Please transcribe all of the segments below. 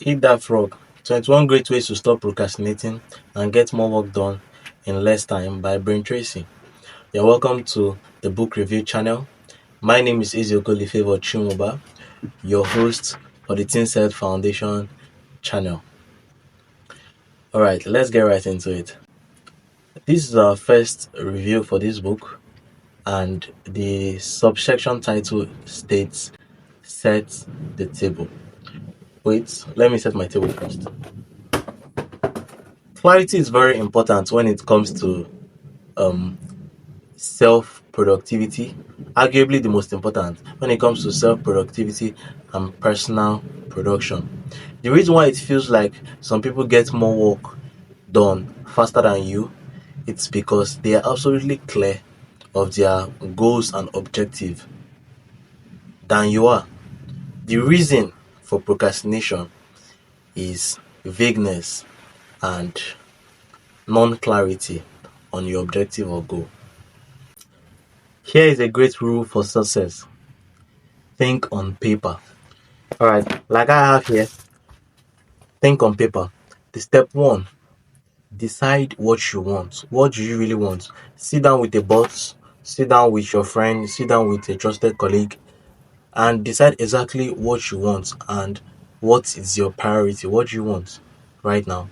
Eat that frog. 21 great ways to stop procrastinating and get more work done in less time by Brian Tracy. You're welcome to the book review channel. My name is Ezeokolifevo Chimoba, your host for the Teen Set Foundation channel. Alright, let's get right into it. This is our first review for this book, and the subsection title states Set the Table. Wait, let me set my table first. Clarity is very important when it comes to um, self productivity, arguably the most important when it comes to self productivity and personal production. The reason why it feels like some people get more work done faster than you, it's because they are absolutely clear of their goals and objective than you are. The reason for procrastination is vagueness and non-clarity on your objective or goal. Here is a great rule for success. Think on paper. Alright, like I have here, think on paper. The step one, decide what you want. What do you really want? Sit down with a boss, sit down with your friend, sit down with a trusted colleague, and decide exactly what you want and what is your priority. What do you want right now?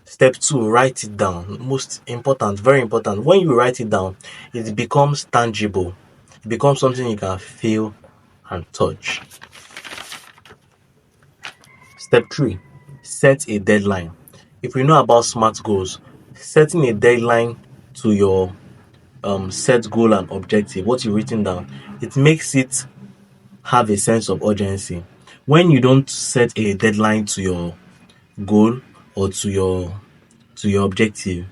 Step two, write it down. Most important, very important. When you write it down, it becomes tangible. It becomes something you can feel and touch. Step three, set a deadline. If we know about SMART goals, setting a deadline to your set goal and objective, what you've written down, it makes it have a sense of urgency. When you don't set a deadline to your goal or to your objective,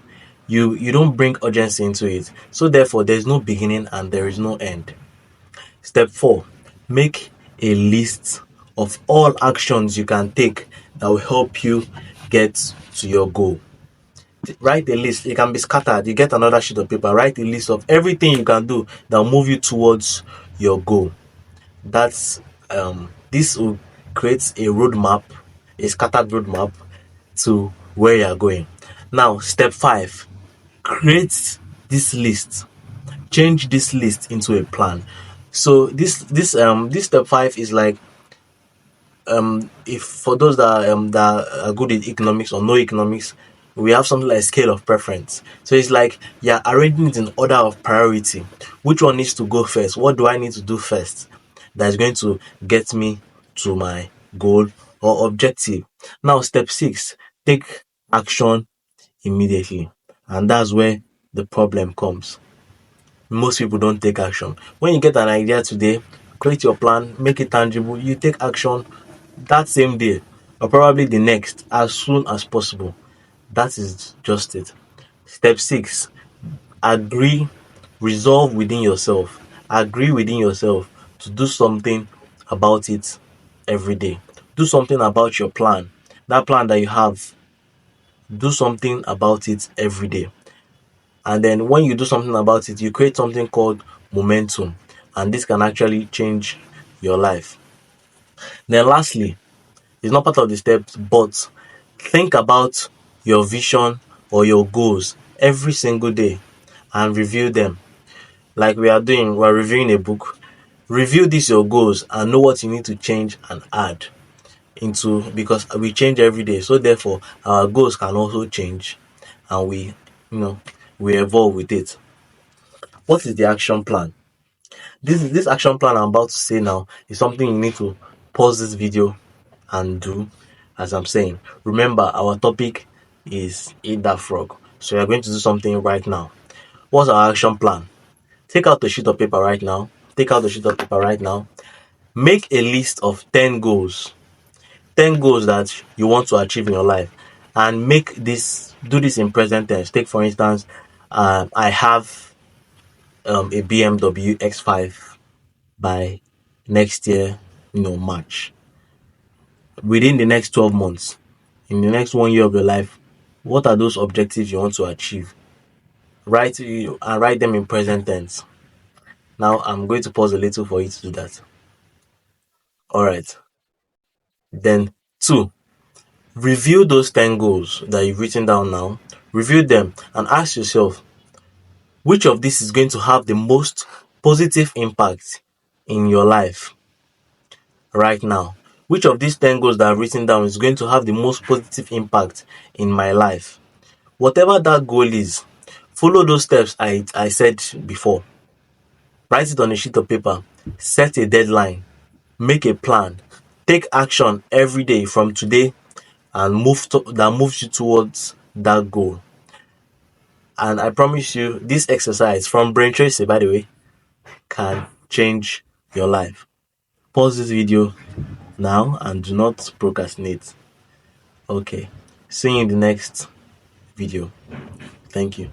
you don't bring urgency into it. So therefore, there's no beginning and there is no end. Step four, make a list of all actions you can take that will help you get to your goal. Write a list. It can be scattered. You get another sheet of paper. Write a list of everything you can do that will move you towards your goal. This will create a roadmap, a scattered roadmap to where you are going. Now, step five, create this list. Change this list into a plan. So this step five is like, if for those that are good in economics or know economics, we have something like scale of preference. So it's like you're arranging it in order of priority. Which one needs to go first? What do I need to do first that is going to get me to my goal or objective? Now, step six, take action immediately. And that's where the problem comes. Most people don't take action. When you get an idea today, create your plan, make it tangible, you take action that same day or probably the next as soon as possible. That is just it. Step six, agree, resolve within yourself. Agree within yourself to do something about it every day. Do something about your plan. That plan that you have, do something about it every day. And then when you do something about it, you create something called momentum. And this can actually change your life. Then lastly, it's not part of the steps, but think about your vision or your goals every single day and review them. Like we are doing, we're reviewing a book. Review these your goals and know what you need to change and add into, because we change every day. So therefore, our goals can also change and we evolve with it. What is the action plan? This action plan I'm about to say now is something you need to pause this video and do as I'm saying. Remember, our topic is eat that frog. So you're going to do something right now. What's our action plan? Take out a sheet of paper right now. Take out the sheet of paper right now. Make a list of 10 goals. 10 goals that you want to achieve in your life. And do this in present tense. Take for instance, I have a BMW X5 by next year, March. Within the next 12 months, in the next 1 year of your life, what are those objectives you want to achieve? Write them in present tense. Now I'm going to pause a little for you to do that. All right. Then two, Review those 10 goals that you've written down now. Review them and ask yourself, which of these is going to have the most positive impact in your life right now? Which of these 10 goals that I've written down is going to have the most positive impact in my life? Whatever that goal is, follow those steps I said before. Write it on a sheet of paper. Set a deadline. Make a plan. Take action every day from today and that moves you towards that goal. And I promise you, this exercise from Brain Tracy, by the way, can change your life. Pause this video now and do not procrastinate. Okay. See you in the next video. Thank you.